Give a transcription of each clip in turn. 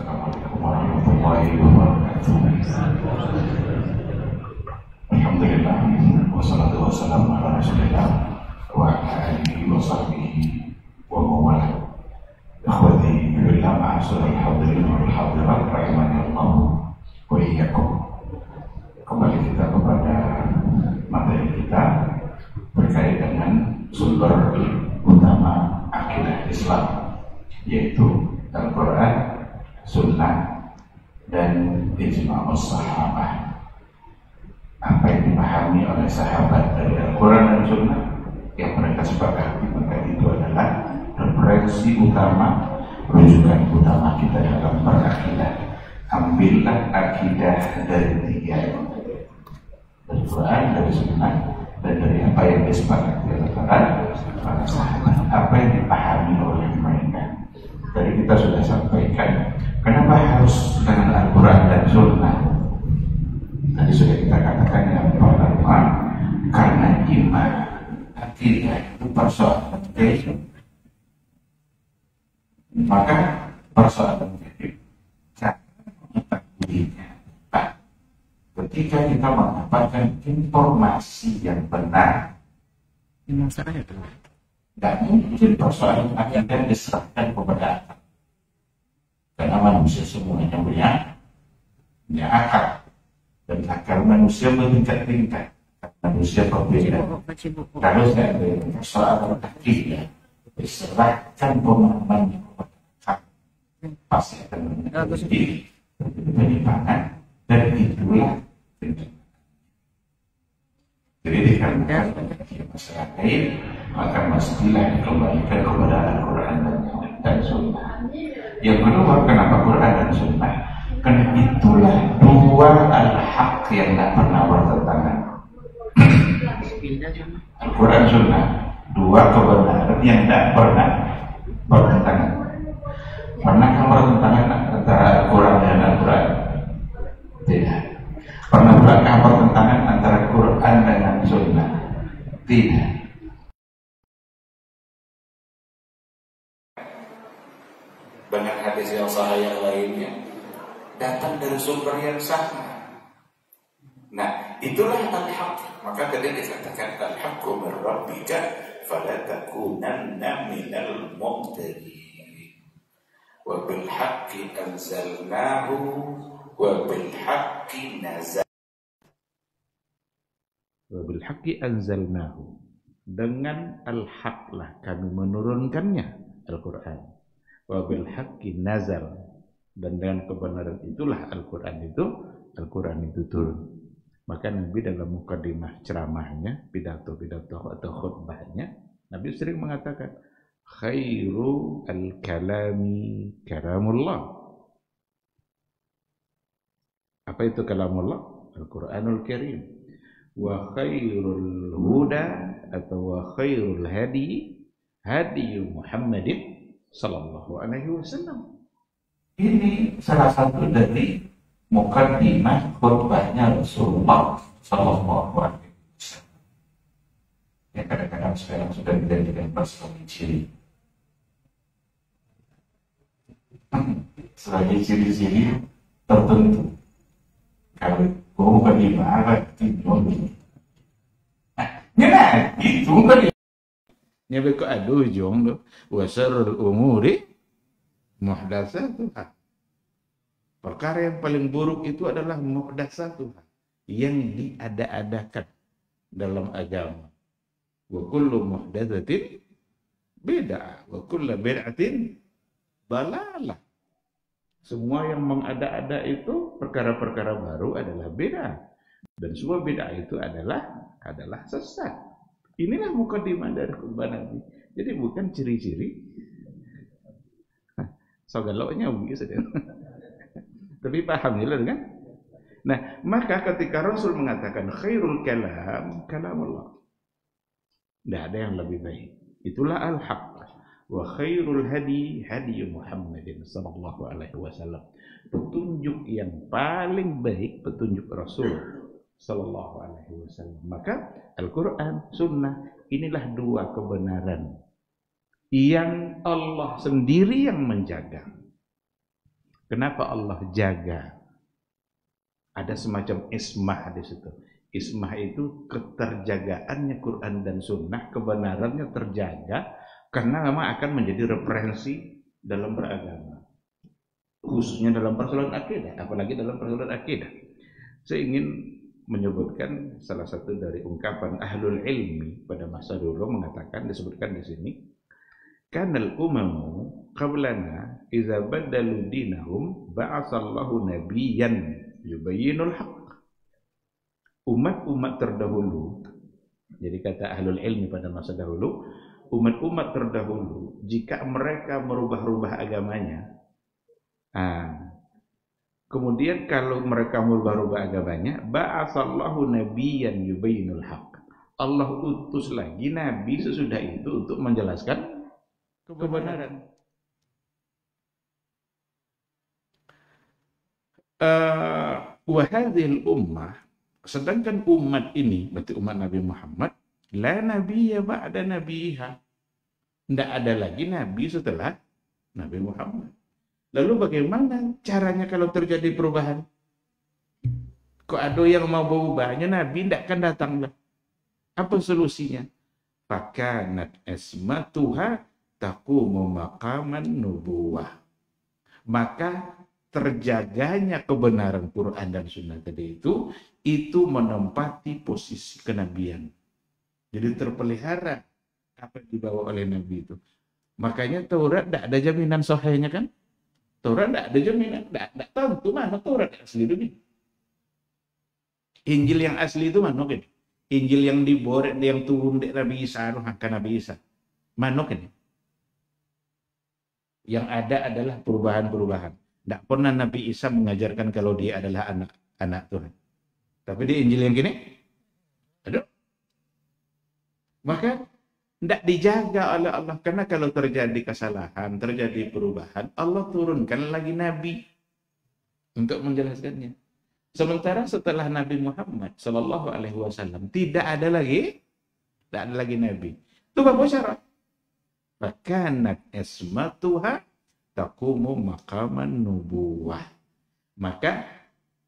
Assalamualaikum warahmatullahi wabarakatuh. Alhamdulillah, wassalatu wassalamu ala rasulillah wa ala alihi wa sahbihi wa mawalah. Ikhwati billah, ma'asyiral hadirin wal hadirat rahimanallah wa iyyakum. Kembali kita kepada materi kita berkait dengan sumber utama akidah Islam, yaitu Al-Quran, Sunnah, dan ijma'us sahabah. Apa yang dipahami oleh sahabat dari Al-Quran dan Sunnah yang mereka sepakati, maka itu adalah referensi utama, rujukan utama kita dalam berakidah. Ambillah akidah dari tiga, dari Quran, dari Sunnah, dan dari apa yang disepakati oleh para sahabat, apa yang dipahami oleh mereka. Tadi kita sudah sampaikan kenapa harus dengan Al-Quran dan Sunnah. Tadi sudah kita katakan yang pertama, karena iman, akidah itu persoalan penting. Maka persoalan penting cara mengetahuinya. Ketika kita mendapatkan informasi yang benar, tidak mungkin persoalan akidah diserahkan kepada akal. Karena manusia semuanya punya akal. Dan akal manusia meningkat-tingkat. Manusia berbeda. Kalau saya ada persoalan akidah, diserahkan pemahamannya kepada akal, pasti akan menjadi penyimpangan, dan itulah tindakan. Jadi dikarenakan masalah lain, maka mestilah dikembalikan kepada Al-Quran dan Sunnah. Yang kedua, kenapa Quran dan Sunnah? Karena itulah dua al-haq yang tidak pernah bertentangan. Al-Quran Sunnah, dua kebenaran yang tidak pernah bertentangan. Pernahkah bertentangan antara Al-Quran dan Al-Quran? Tidak. Pernahkah bertentangan antara Quran dengan Sunnah? Tidak. Banyak hadis yang sahih yang lainnya datang dari sumber yang sama. Nah, itulah al-haq. Maka tadi dikatakan al-haqqu min rabbika fala takunanna minal mumtarin. Wa bil haqqi anzalnahu wa bil haqqi nazal. Wa bil haqqi anzalnahu. Dengan al-haq lah kami menurunkannya, Al-Quran. Wa bil haqqi nazal, dan dengan kebenaran itulah Al-Quran itu turun. Maka Nabi dalam mukadimah ceramahnya, pidato-pidato atau khutbahnya, Nabi sering mengatakan khairu al-kalami kalamullah. Apa itu kalamullah? Al-Quranul Karim. Wa khairul huda atau wa khairul hadi hadi Muhammadin sallallahu alaihi wasallam. Ini salah satu dari mukaddimah khutbahnya Rasulullah sallallahu alaihi wasallam. Yang kadang-kadang sekarang sudah dijadikan sebagai ciri. Sebagai ciri-ciri tertentu. Kalau mukaddimah apa itu? Nah, itu mukaddimah. Nyebe ko aduh jong do wasarul umuri muhdatsatuha. Perkara yang paling buruk itu adalah muhdatsatuha, yang diada-adakan dalam agama. Wa kullu muhdatsatin bid'ah wa kullu bid'atin dalalah. Semua yang mengada-ada itu perkara-perkara baru adalah bid'ah, dan semua bid'ah itu adalah sesat. Inilah mukadimah dari khutbah Nabi. Jadi bukan ciri-ciri. Sogaloknya begitu saja. Tapi paham ya kan? Nah, maka ketika Rasul mengatakan khairul kalam kalamullah, tidak ada yang lebih baik. Itulah al-haq. Wa khairul hadi hadi Muhammadin sallallahu alaihi wasallam. Petunjuk yang paling baik petunjuk Rasul sallallahu alaihi wasallam. Maka Al-Quran, Sunnah, inilah dua kebenaran yang Allah sendiri yang menjaga. Kenapa Allah jaga? Ada semacam ismah di situ. Ismah itu keterjagaannya Quran dan Sunnah, kebenarannya terjaga karena memang akan menjadi referensi dalam beragama, khususnya dalam persoalan akidah, apalagi dalam persoalan akidah. Saya ingin menyebutkan salah satu dari ungkapan ahlul ilmi pada masa dulu, mengatakan, disebutkan di sini, kanal umamu qablana idza badalu dinahum ba'atsallahu nabiyyan yubayyinul haqq. Umat-umat terdahulu, jadi kata ahlul ilmi pada masa dahulu, umat-umat terdahulu jika mereka merubah-rubah agamanya, kemudian kalau mereka merubah-rubah agamanya, ba'atsallahu nabiyyan yubayyinul haqq, Allah utus lagi nabi sesudah itu untuk menjelaskan kebenaran. Wa hadhil ummah, sedangkan umat ini, berarti umat Nabi Muhammad, la nabiyya ba'da nabiha, tidak ada lagi nabi setelah Nabi Muhammad. Lalu bagaimana caranya kalau terjadi perubahan? Kok ada yang mau berubahnya, nabi tidak akan datang lah. Apa solusinya? Fakanat ismatuha taqumu maqaman nubuwah. Maka terjaganya kebenaran Quran dan Sunnah tadi itu menempati posisi kenabian. Jadi terpelihara apa yang dibawa oleh Nabi itu. Makanya Taurat tidak ada jaminan sahihnya kan? Taurat tidak ada jaminan, tidak tentu mana Taurat yang asli itu. Injil yang asli itu mana kan? Injil yang diborek, yang turun dari Nabi Isa, kan Nabi Isa. Mana kan? Yang ada adalah perubahan-perubahan. Tidak pernah Nabi Isa mengajarkan kalau dia adalah anak Tuhan. Tapi di Injil yang gini, ada. Maka tidak dijaga oleh Allah. Karena kalau terjadi kesalahan, terjadi perubahan, Allah turunkan lagi Nabi untuk menjelaskannya. Sementara setelah Nabi Muhammad Sallallahu Alaihi Wasallam tidak ada lagi Nabi. Itu apa syarat? Fakanat ismatuha taqumu maqaman nubuwah. Maka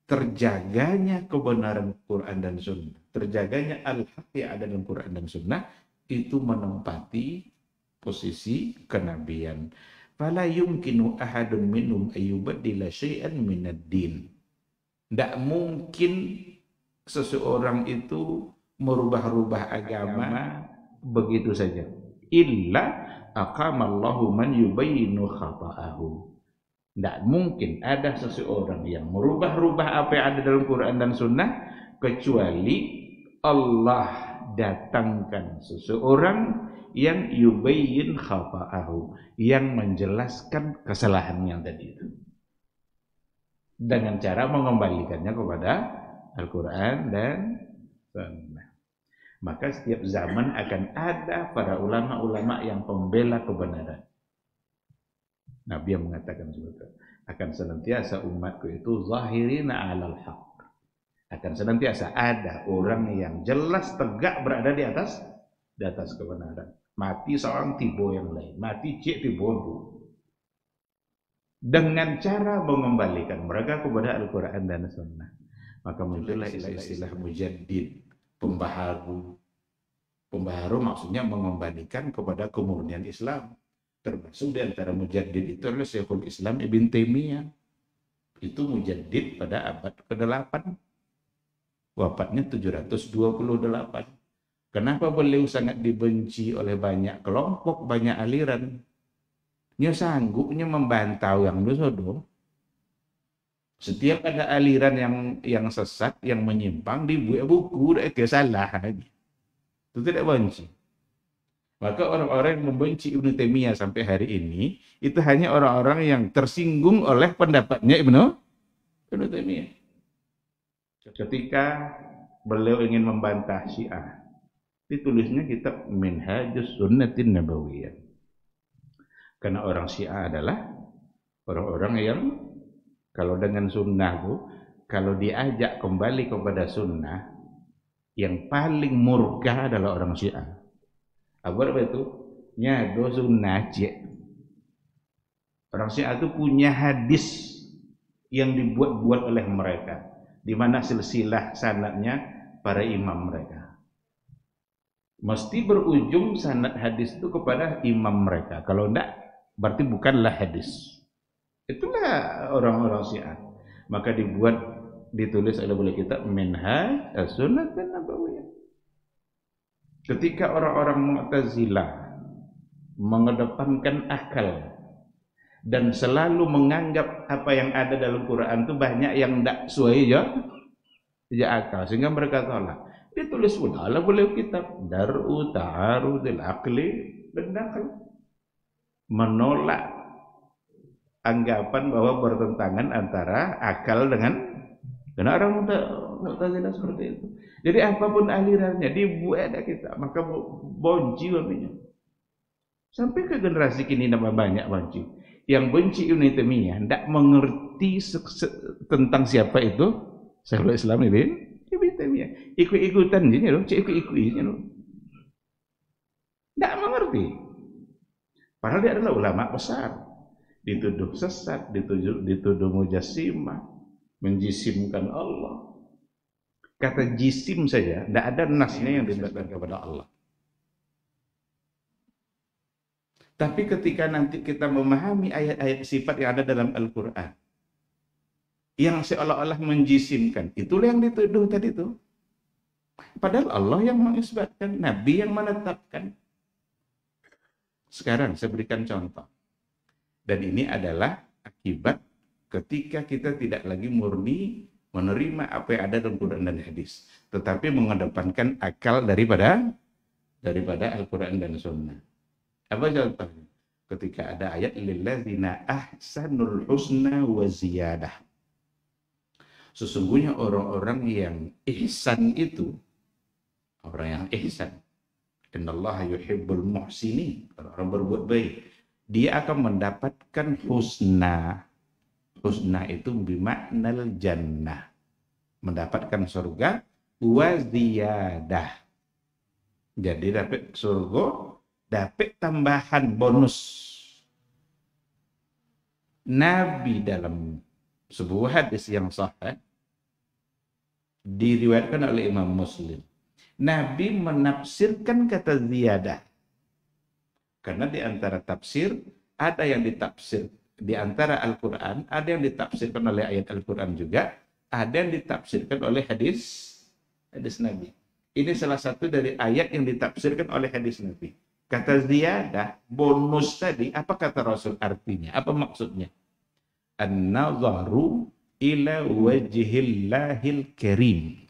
terjaganya kebenaran Quran dan Sunnah, terjaganya al-haq yang ada dalam Quran dan Sunnah, itu menempati posisi kenabian. Fala yumkinu ahadun minhum ayyubaddila syai'an minad din. Tidak mungkin seseorang itu merubah-rubah agama begitu saja. Illa aqamallahu man yubayyinu khata'ahu. Tidak mungkin ada seseorang yang merubah-rubah apa yang ada dalam Quran dan Sunnah kecuali Allah datangkan seseorang yang yubayyin khata'ahu, yang menjelaskan kesalahan yang tadi itu dengan cara mengembalikannya kepada Al-Quran dan Sunnah. Maka setiap zaman akan ada para ulama-ulama yang pembela kebenaran. Nabi yang mengatakan seperti itu. Akan senantiasa umatku itu zahirina alal haq. Akan senantiasa ada orang yang jelas tegak berada di atas kebenaran. Mati seorang tibo yang lain, mati cik tibo itu. Dengan cara mengembalikan mereka kepada Al-Quran dan Sunnah. Maka muncullah istilah mujaddid, pembaharu. Pembaharu maksudnya mengembalikan kepada kemurnian Islam. Termasuk di antara mujaddid itu adalah Syekhul Islam Ibn Taimiyah. Itu mujaddid pada abad ke-8. Wafatnya 728. Kenapa beliau sangat dibenci oleh banyak kelompok, banyak aliran? Dia sanggupnya membantau yang dosa-dosa. Setiap ada aliran yang sesat, yang menyimpang, dibuat buku, kesalahan. Itu tidak benci. Maka orang-orang yang membenci Ibnu Taimiyah sampai hari ini, itu hanya orang-orang yang tersinggung oleh pendapatnya Ibnu Taimiyah. Ketika beliau ingin membantah Syiah, ditulisnya kitab Minhajus Sunnatin Nabawiyah. Karena orang Syiah adalah orang-orang yang kalau dengan sunnah itu, kalau diajak kembali kepada sunnah, yang paling murka adalah orang Syiah. Apa itu? Nyado sunnah cik. Orang Syiah itu punya hadis yang dibuat-buat oleh mereka, di mana silsilah sanadnya para imam mereka. Mesti berujung sanad hadis itu kepada imam mereka. Kalau enggak, berarti bukanlah hadis. Itulah orang-orang Syiah. Maka ditulis oleh kitab Minhaj As-Sunnah An-Nabawiyah. Ketika orang-orang Mu'tazilah mengedepankan akal dan selalu menganggap apa yang ada dalam Quran itu banyak yang tidak sesuai ya akal, sehingga mereka tolak. Ditulis ulah boleh kitab Dar'u Ta'arudil Aqli dan Naql, menolak anggapan bahwa bertentangan antara akal dengan orang Mu'tazilah seperti itu. Jadi apapun alirannya dibuat ada kita, maka bonci namanya. Sampai ke generasi kini nama banyak benci. Yang benci Ibnu Taimiyah tidak mengerti tentang siapa itu Syekhul Islam Ibnu Taimiyah. Ikut-ikutan dia loh, ikut-ikutnya loh. Tidak mengerti. Padahal dia adalah ulama besar. Dituduh sesat, dituduh mujassimah, menjisimkan Allah. Kata jisim saja, tidak ada nasnya yang disebutkan kepada Allah. Tapi ketika nanti kita memahami ayat-ayat sifat yang ada dalam Al-Quran, yang seolah-olah menjisimkan, itulah yang dituduh tadi itu. Padahal Allah yang mengisbatkan, Nabi yang menetapkan. Sekarang saya berikan contoh. Dan ini adalah akibat ketika kita tidak lagi murni menerima apa yang ada dalam Quran dan hadis, tetapi mengedepankan akal daripada Al-Quran dan Sunnah. Apa contohnya? Ketika ada ayat lilladzina ahsanul husna wa ziyadah. Sesungguhnya orang-orang yang ihsan itu, orang yang ihsan, innallaha yuhibbul muhsinin, orang berbuat baik, dia akan mendapatkan husna. Husna itu bimaknal jannah, mendapatkan surga, wa ziyadah. Jadi dapat surga, dapat tambahan bonus. Nabi dalam sebuah hadis yang sahih diriwayatkan oleh Imam Muslim, Nabi menafsirkan kata ziyadah. Karena di antara tafsir ada yang ditafsir di antara Al-Quran, ada yang ditafsirkan oleh ayat Al-Quran juga, ada yang ditafsirkan oleh hadis Nabi. Ini salah satu dari ayat yang ditafsirkan oleh hadis Nabi. Kata ziyadah, bonus tadi, apa kata Rasul artinya? Apa maksudnya? An-nazaru ila wajhillahil karim.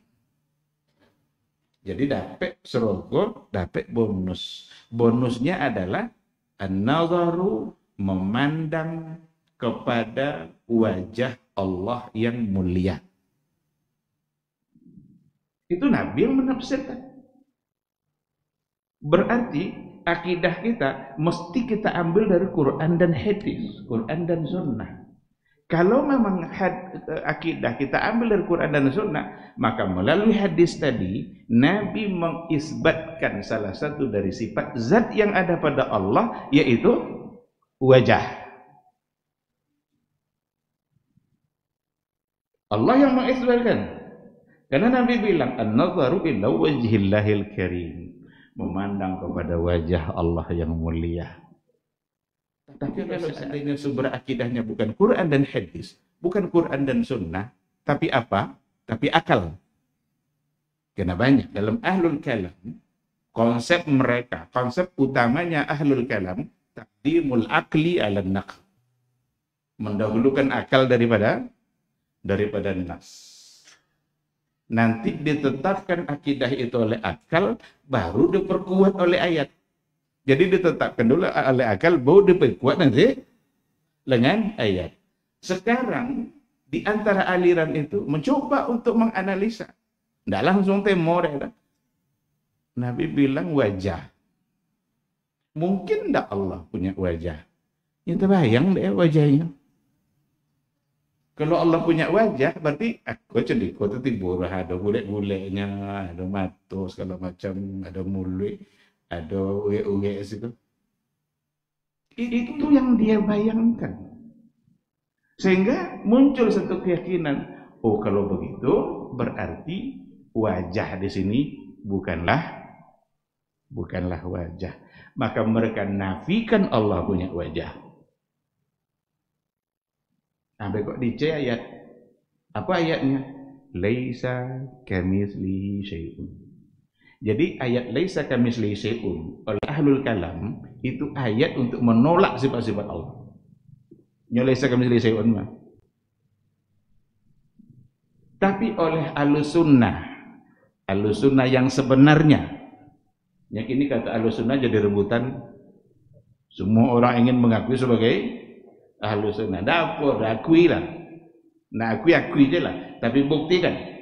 Jadi dapat surga, dapat bonus. Bonusnya adalah an-nazaru, memandang kepada wajah Allah yang mulia. Itu Nabi yang menafsirkan. Berarti akidah kita mesti kita ambil dari Quran dan hadis, Quran dan sunnah. Kalau memang akidah kita ambil dari Quran dan sunnah, maka melalui hadis tadi Nabi mengisbatkan salah satu dari sifat zat yang ada pada Allah, yaitu wajah. Allah yang mengisbatkan. Karena Nabi bilang an-nazaru ila wajhillahil karim, memandang kepada wajah Allah yang mulia. Tapi kalau seandainya sumber akidahnya bukan Quran dan hadis, bukan Quran dan sunnah, tapi apa? Tapi akal. Karena banyak dalam ahlul kalam, konsep mereka, konsep utamanya ahlul kalam, taqdimul akli ala naql, mendahulukan akal daripada nas. Nanti ditetapkan akidah itu oleh akal, baru diperkuat oleh ayat. Jadi ditetapkan dulu oleh akal, baru diperkuat nanti dengan ayat. Sekarang di antara aliran itu mencoba untuk menganalisa. Tidak langsung temor ya. Nabi bilang wajah. Mungkin tidak Allah punya wajah? Ya terbayang deh wajahnya. Kalau Allah punya wajah, berarti aku jadi kota tibur, ada gulek-guleknya, ada mata segala macam, ada mulut, ada uwe-uwe situ. Itu yang dia bayangkan. Sehingga muncul satu keyakinan, oh kalau begitu berarti wajah di sini bukanlah wajah. Maka mereka nafikan Allah punya wajah. Sampai kok dice ayat. Apa ayatnya? Laisa kamitslihi syai'un. Jadi ayat laisa kamitslihi syai'un oleh ahlul kalam itu ayat untuk menolak sifat-sifat Allah. Ya laisa kamitslihi syai'un mah. Tapi oleh ahlus sunnah yang sebenarnya, yang ini kata ahlus sunnah jadi rebutan. Semua orang ingin mengakui sebagai ahlus sunnah. Dapur, akui lah. Nah akui je lah. Tapi buktikan.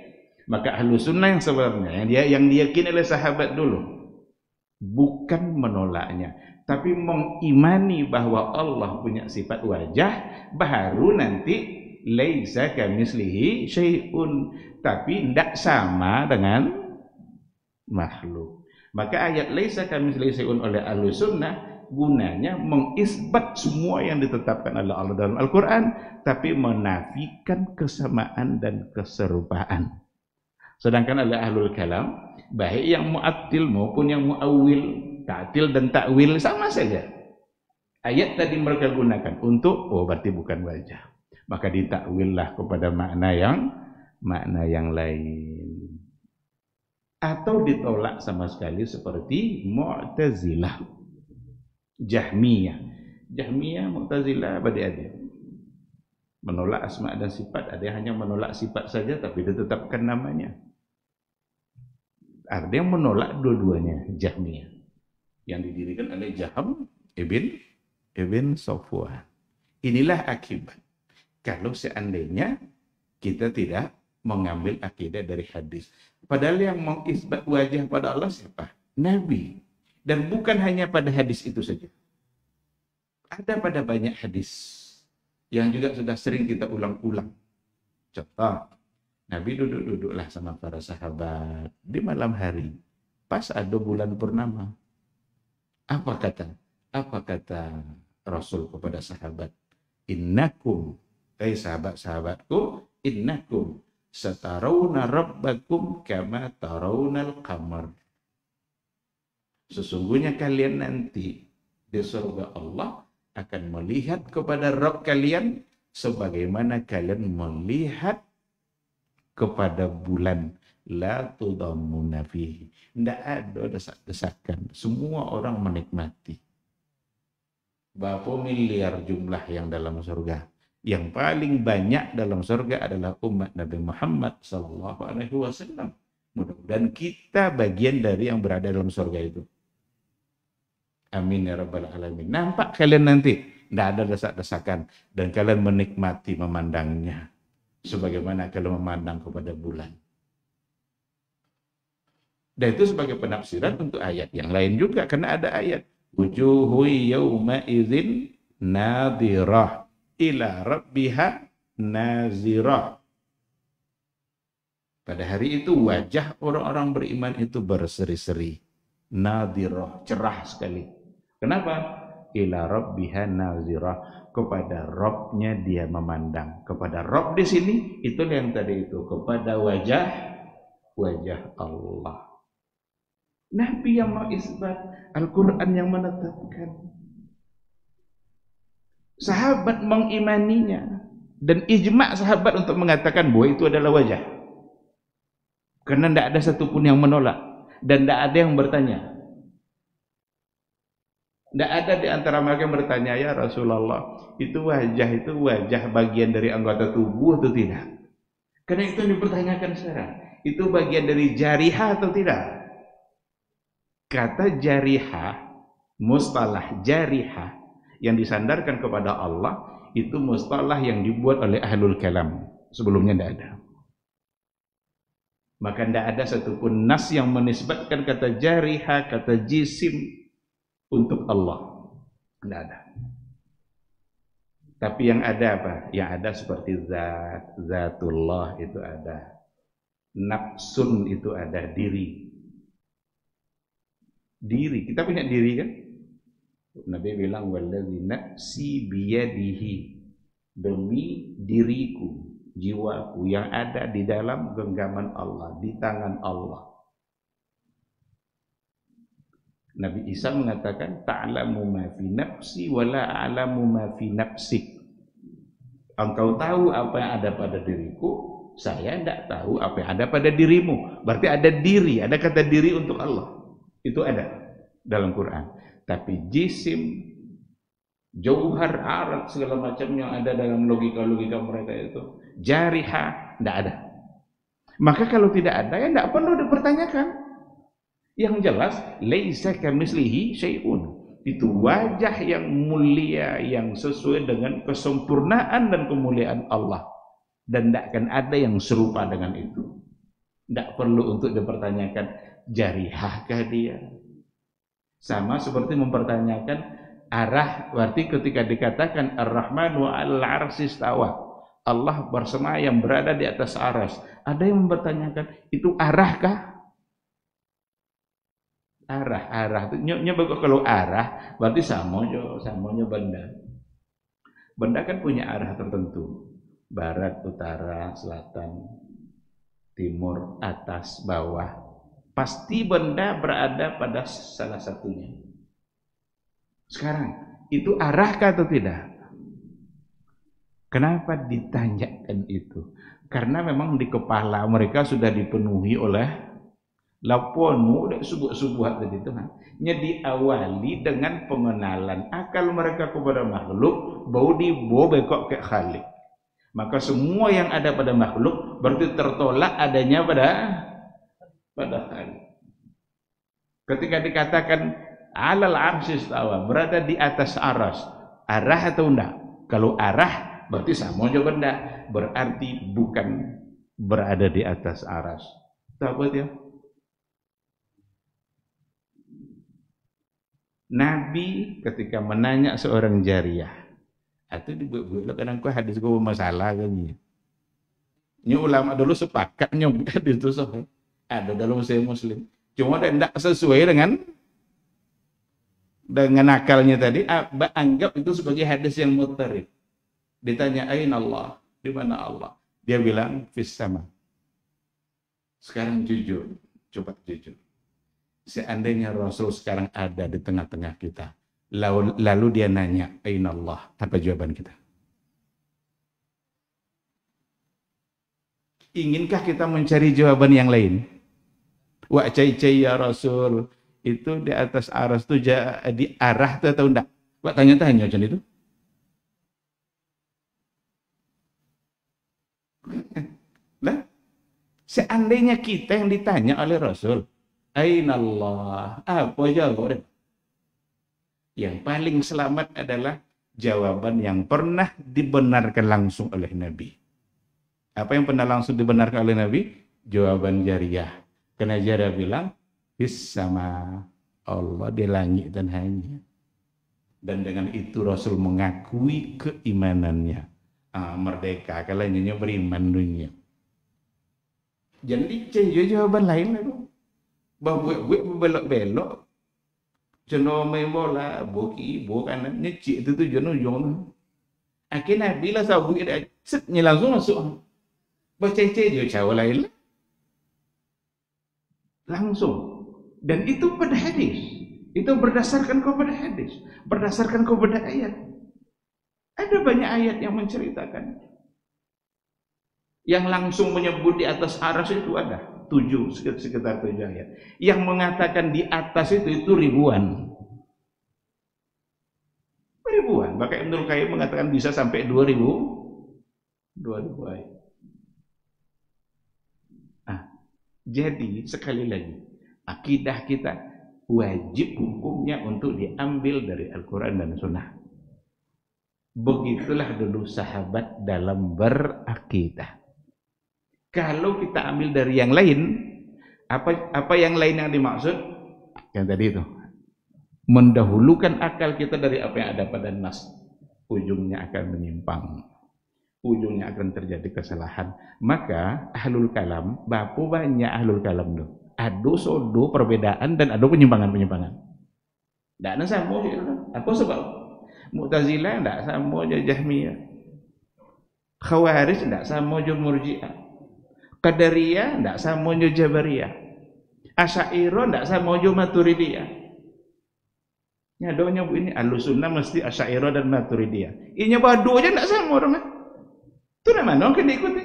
Maka ahlus sunnah yang sebenarnya, yang diyakini oleh sahabat dulu, bukan menolaknya, tapi mengimani bahwa Allah punya sifat wajah, baru nanti laisa kamitslihi syai'un, tapi tidak sama dengan makhluk. Maka ayat laisa kamitslihi syai'un oleh ahlus sunnah gunanya mengisbat semua yang ditetapkan oleh Allah dalam Al-Quran, tapi menafikan kesamaan dan keserupaan. Sedangkan oleh ahlul kalam, baik yang mu'attil maupun yang mu'awwil, ta'til dan ta'wil sama saja. Ayat tadi mereka gunakan untuk, oh berarti bukan wajah. Maka ditakwillah kepada makna yang lain. Atau ditolak sama sekali seperti Mu'tazilah, Jahmiyah, Mu'tazilah, adik-adik. Menolak asma dan sifat, ada yang hanya menolak sifat saja tapi ditetapkan namanya. Ada yang menolak dua-duanya, Jahmiyah, yang didirikan oleh Jaham ibn Safwan. Inilah akibat kalau seandainya kita tidak mengambil akidah dari hadis. Padahal yang mengisbat wajah pada Allah siapa? Nabi. Dan bukan hanya pada hadis itu saja. Ada pada banyak hadis yang juga sudah sering kita ulang-ulang. Contoh, Nabi duduk-duduklah sama para sahabat di malam hari, pas ada bulan purnama. Apa kata Rasul kepada sahabat? Innakum, sahabat-sahabatku, innakum satarawna rabbakum kama tarawnal qamar. Sesungguhnya kalian nanti di surga Allah akan melihat kepada Rabb kalian sebagaimana kalian melihat kepada bulan. La tudammuna fihi. Tidak ada desak-desakan. Semua orang menikmati. Berapa miliar jumlah yang dalam surga. Yang paling banyak dalam surga adalah umat Nabi Muhammad SAW. Mudah-mudahan kita bagian dari yang berada dalam surga itu. Amin ya rabbal alamin. Nampak kalian nanti tidak ada desak-desakan dan kalian menikmati memandangnya sebagaimana kalian memandang kepada bulan. Dan itu sebagai penafsiran untuk ayat yang lain juga, karena ada ayat wujuhu yawma idzin nadhirah ila rabbiha nazirah. Pada hari itu wajah orang-orang beriman itu berseri-seri, nadhirah, cerah sekali. Kenapa? Ila rabbiha nazirah, kepada Rabbnya dia memandang. Kepada Rabb di sini itu yang tadi itu, kepada wajah Allah. Nabi yang mengisbat, Al-Quran yang menetapkan, sahabat mengimaninya, dan ijma' sahabat untuk mengatakan bahwa itu adalah wajah. Karena tidak ada satupun yang menolak dan tidak ada yang bertanya. Tidak ada di antara mereka yang bertanya, ya Rasulullah, itu wajah bagian dari anggota tubuh atau tidak? Karena itu yang dipertanyakan sekarang. Itu bagian dari jarihah atau tidak? Kata jarihah, mustalah jarihah yang disandarkan kepada Allah, itu mustalah yang dibuat oleh ahlul kalam. Sebelumnya tidak ada. Maka tidak ada satupun nas yang menisbatkan kata jarihah, kata jisim untuk Allah. Tidak ada. Tapi yang ada apa? Yang ada seperti zatullah itu ada. Nafsun itu ada, diri. Kita punya diri kan? Nabi bilang wallazi nafsi biyadihi. demi diriku, jiwaku yang ada di dalam genggaman Allah, di tangan Allah. Nabi Isa mengatakan, ta'lamu ma fi nafsi wa la a'lamu ma fi nafsik. Engkau tahu apa yang ada pada diriku, saya tidak tahu apa yang ada pada dirimu. Berarti ada diri, ada kata diri untuk Allah. Itu ada dalam Quran. Tapi jisim, jauhar, arat, segala macam yang ada dalam logika-logika mereka itu, jariha, tidak ada. Maka kalau tidak ada, ya tidak perlu dipertanyakan. Yang jelas, laisa kamitslihi syai'un. Itu wajah yang mulia, yang sesuai dengan kesempurnaan dan kemuliaan Allah. Dan tidak akan ada yang serupa dengan itu. Tidak perlu untuk dipertanyakan, jarihahkah dia? Sama seperti mempertanyakan arah, berarti ketika dikatakan Ar-Rahmanu 'alal 'arsy istawa, Allah bersemayam berada di atas aras. Ada yang mempertanyakan, itu arahkah? Arah itu nyoba kalau arah berarti samonya benda. Benda kan punya arah tertentu. Barat, utara, selatan, timur, atas, bawah. Pasti benda berada pada salah satunya. Sekarang, itu arahkah atau tidak? Kenapa ditanyakan itu? Karena memang di kepala mereka sudah dipenuhi oleh laponmu dan subuh-subuhat tadi itu. Nya diawali dengan pengenalan akal mereka kepada makhluk, bau bekok ke Khalik. Maka semua yang ada pada makhluk berarti tertolak adanya pada Khalik. Ketika dikatakan alal arsy istawa, berada di atas aras, arah atau enggak? Kalau arah berarti sama aja benda, berarti bukan berada di atas aras. Tahu ya? Nabi ketika menanya seorang jariyah, itu dibuat kadang ku hadis ku masalah kan ya. Ini ulama dulu sepakat nyong hadis itu sahih. Ada dalam Muslim. Cuma tidak sesuai dengan akalnya tadi, anggap itu sebagai hadis yang muttarib. Ditanya aina Allah, di mana Allah? Dia bilang fis sama. Sekarang jujur, coba jujur. Seandainya Rasul sekarang ada di tengah-tengah kita, lalu dia nanya, aina Allah? Apa jawaban kita? Inginkah kita mencari jawaban yang lain? Wa cai-cai ya Rasul, itu di atas aras itu di arah itu atau enggak? Wak tanya-tanya macam itu. Nah, seandainya kita yang ditanya oleh Rasul, aina Allah? Apa jawaban? Yang paling selamat adalah jawaban yang pernah dibenarkan langsung oleh Nabi. Apa yang pernah langsung dibenarkan oleh Nabi? Jawaban jariyah. Karena jariyah bilang, bis sama Allah di langit dan hanya. Dan dengan itu Rasul mengakui keimanannya. Merdeka, kalau nyonya beriman dunia. Jadi jawaban lain itu. Bawa belok-belok. Jono main bola, boki, kanan, nyecik itu jono. Akhirnya bila sabu kita setnya langsung masuk. Baca dia cawa lain langsung. Dan itu pada hadis. Itu berdasarkan kepada hadis, berdasarkan kepada ayat. Ada banyak ayat yang menceritakan. Yang langsung menyebut di atas aras itu ada 7, sekitar 7 ayat. Yang mengatakan di atas itu ribuan. Maka Ibnu Qayyim mengatakan bisa sampai 2000 ayat. Jadi sekali lagi, akidah kita wajib hukumnya untuk diambil dari Al-Quran dan Sunnah. Begitulah dulu sahabat dalam berakidah. Kalau kita ambil dari yang lain, apa yang lain yang dimaksud? Yang tadi itu, mendahulukan akal kita dari apa yang ada pada nas, ujungnya akan menyimpang. Ujungnya akan terjadi kesalahan. Maka ahlul kalam, bapu banyak ahlul kalam tu. Ada sodo perbedaan dan ada penyimpangan-penyimpangan. Tak ada sama. Apa sebab? Mu'tazilah tak sama je Jahmiyah. Khawarij tidak sama jo Murji'ah. Qadariyah tidak sama jo Jabariyah. Asy'ariyah tidak sama jo Maturidiyah. Ya doanya bu ini Ahlussunnah mesti Asy'ariyah dan Maturidiyah. Inya badu aja tidak sama orang. Itu namanya kan diikuti.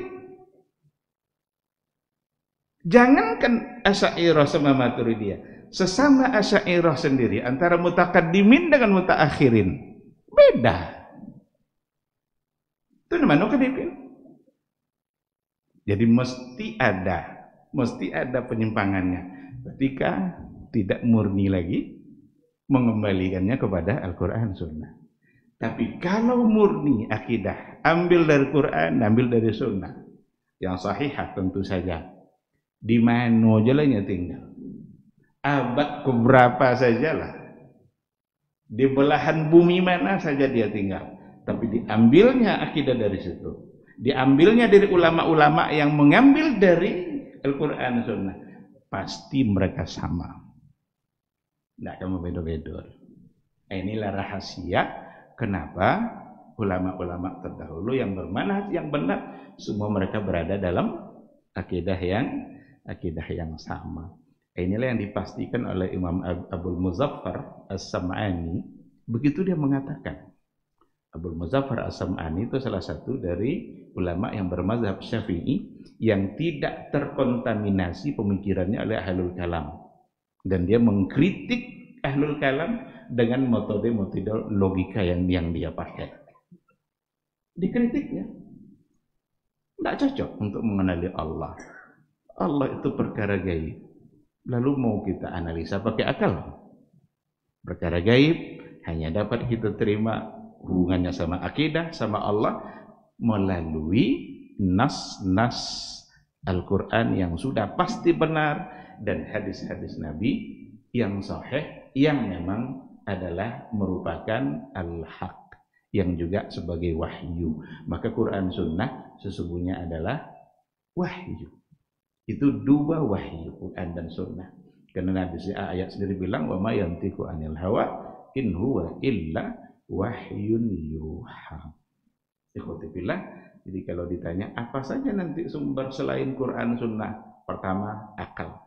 Jangankan Asy'ariyah sama Maturidiyah, sesama Asy'ariyah sendiri antara mutaqaddimin dengan mutaakhirin beda. Itu namanya kan diikuti. Jadi mesti ada penyimpangannya ketika tidak murni lagi mengembalikannya kepada Al-Quran Sunnah. Tapi kalau murni akidah, ambil dari Quran, ambil dari Sunnah yang sahihah tentu saja. Di mana jalannya tinggal, abad keberapa sajalah, di belahan bumi mana saja dia tinggal, tapi diambilnya akidah dari situ, diambilnya dari ulama-ulama yang mengambil dari Al-Quran Sunnah, pasti mereka sama. Tidak akan membeda-beda. Inilah rahasia kenapa ulama-ulama terdahulu yang bermanhaj yang benar, semua mereka berada dalam akidah yang sama. Inilah yang dipastikan oleh Imam Abul Muzaffar As-Sam'ani. Begitu dia mengatakan. Abul Muzaffar As-Sam'ani itu salah satu dari ulama yang bermazhab Syafi'i yang tidak terkontaminasi pemikirannya oleh Ahlul Kalam. Dan dia mengkritik Ahlul Kalam dengan metode logika yang dia pakai. Dikritiknya. Tidak cocok untuk mengenali Allah. Allah itu perkara gaib. Lalu mau kita analisa pakai akal? Perkara gaib hanya dapat kita terima hubungannya sama akidah, sama Allah melalui nas-nas Al-Quran yang sudah pasti benar dan hadis-hadis Nabi yang sahih yang memang adalah merupakan al-haq yang juga sebagai wahyu. Maka Quran Sunnah sesungguhnya adalah wahyu. Itu dua wahyu, Quran dan Sunnah. Karena Nabi ayat sendiri bilang wa ma yantiqu anil hawa in huwa illa wahyun yuha. Ikhwati fillah, jadi kalau ditanya apa saja nanti sumber selain Quran Sunnah, pertama akal,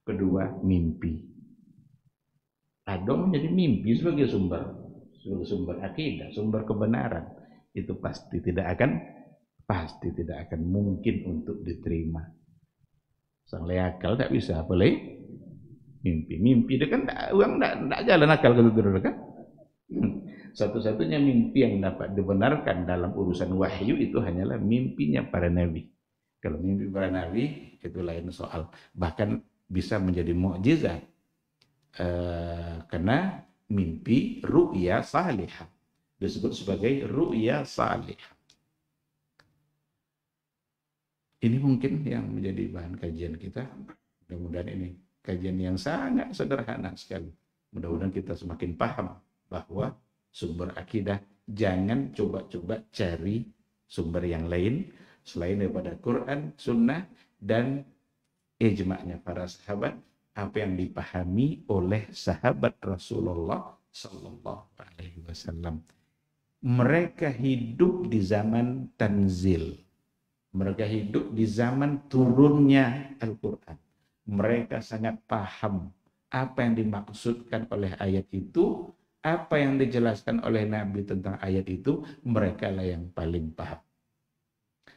kedua mimpi. Ada menjadi mimpi sebagai sumber akidah, sumber kebenaran, itu pasti tidak akan mungkin untuk diterima. Sang akal tidak bisa, boleh mimpi itu kan uang tidak jalan akal gitu kan. Satu-satunya mimpi yang dapat dibenarkan dalam urusan wahyu itu hanyalah mimpinya para nabi. Kalau mimpi para nabi itu lain soal, bahkan bisa menjadi mukjizat karena mimpi ru'ya salihah disebut sebagai ru'ya salihah. Ini mungkin yang menjadi bahan kajian kita. Mudah-mudahan ini kajian yang sangat sederhana sekali. Mudah-mudahan kita semakin paham bahwa sumber akidah jangan coba-coba cari sumber yang lain selain daripada Quran, Sunnah, dan ijma'nya para sahabat, apa yang dipahami oleh sahabat Rasulullah Sallallahu Alaihi Wasallam. Mereka hidup di zaman tanzil. Mereka hidup di zaman turunnya Al-Quran. Mereka sangat paham apa yang dimaksudkan oleh ayat itu, apa yang dijelaskan oleh Nabi tentang ayat itu, mereka lah yang paling paham.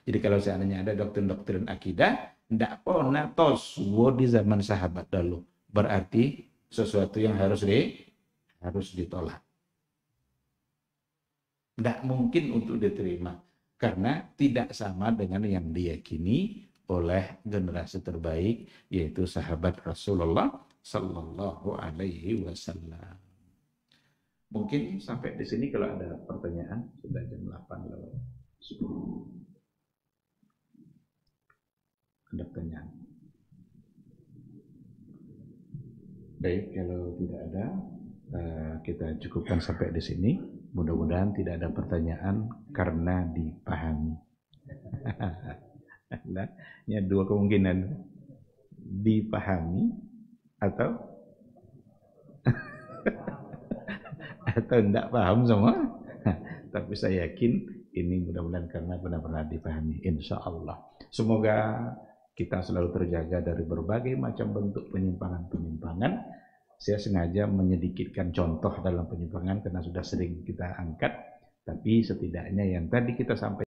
Jadi kalau seandainya ada doktrin-doktrin akidah, tidak pernah toswo di zaman sahabat dulu. Berarti sesuatu yang harus ditolak. Tidak mungkin untuk diterima. Karena tidak sama dengan yang diyakini oleh generasi terbaik, yaitu sahabat Rasulullah Sallallahu Alaihi Wasallam. Mungkin sampai di sini kalau ada pertanyaan, sudah jam 8 lewat 10. Ada pertanyaan? Baik, kalau tidak ada, kita cukupkan sampai di sini. Mudah-mudahan tidak ada pertanyaan karena dipahami. Nah, ini dua kemungkinan, dipahami atau tidak paham semua. Tapi saya yakin ini mudah-mudahan karena benar-benar dipahami, insya Allah. Semoga kita selalu terjaga dari berbagai macam bentuk penyimpangan-penyimpangan. Saya sengaja menyedikitkan contoh dalam penyimpangan karena sudah sering kita angkat, tapi setidaknya yang tadi kita sampaikan